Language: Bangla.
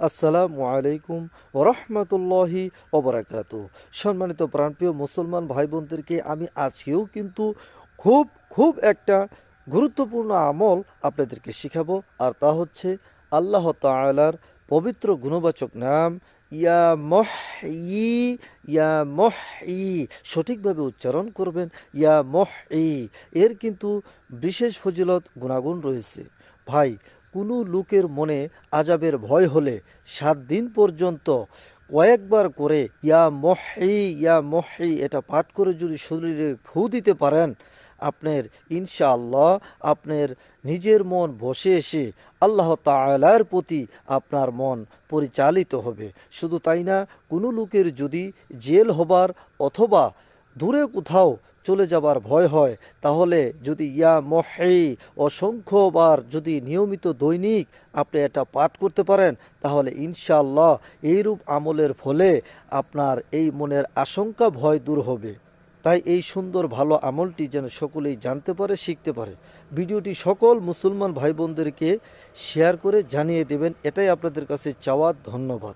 আসসালামু আলাইকুম ওরহমতুল্লাহি ওবরাকাতু। সম্মানিত প্রাণপ্রিয় মুসলমান ভাই বোনদেরকে আমি আজকেও কিন্তু খুব খুব একটা গুরুত্বপূর্ণ আমল আপনাদেরকে শিখাবো, আর তা হচ্ছে আল্লাহ তাআলার পবিত্র গুণবাচক নাম ইয়া মহই। ইয়া মহই সঠিকভাবে উচ্চারণ করবেন, ইয়া মহই। এর কিন্তু বিশেষ ফজিলত গুণাগুণ রয়েছে। ভাই, কোনো লোকের মনে আযাবের ভয় হলে 7 দিন পর্যন্ত কয়েকবার করে ইয়া মহি এটা পাঠ করে যদি শরীরে ফু দিতে পারেন, আপনার ইনশাআল্লাহ আপনার নিজের মন বসে এসে আল্লাহ তাআলার প্রতি আপনার মন পরিচালিত হবে। শুধু তাই না, কোনো লোকের যদি জেল হবার অথবা দূরে কোথাও চলে যাবার ভয় হয়, তাহলে যদি ইয়া মহি অসংখ্যবার যদি নিয়মিত দৈনিক আপনি এটা পাঠ করতে পারেন, তাহলে ইনশাআল্লাহ এইরূপ আমলের ফলে আপনার এই মনের আশঙ্কা ভয় দূর হবে। তাই এই সুন্দর ভালো আমলটি যেন সকলেই জানতে পারে, শিখতে পারে। ভিডিওটি সকল মুসলমান ভাই বোনদেরকে শেয়ার করে জানিয়ে দেবেন, এটাই আপনাদের কাছে চাওয়া। ধন্যবাদ।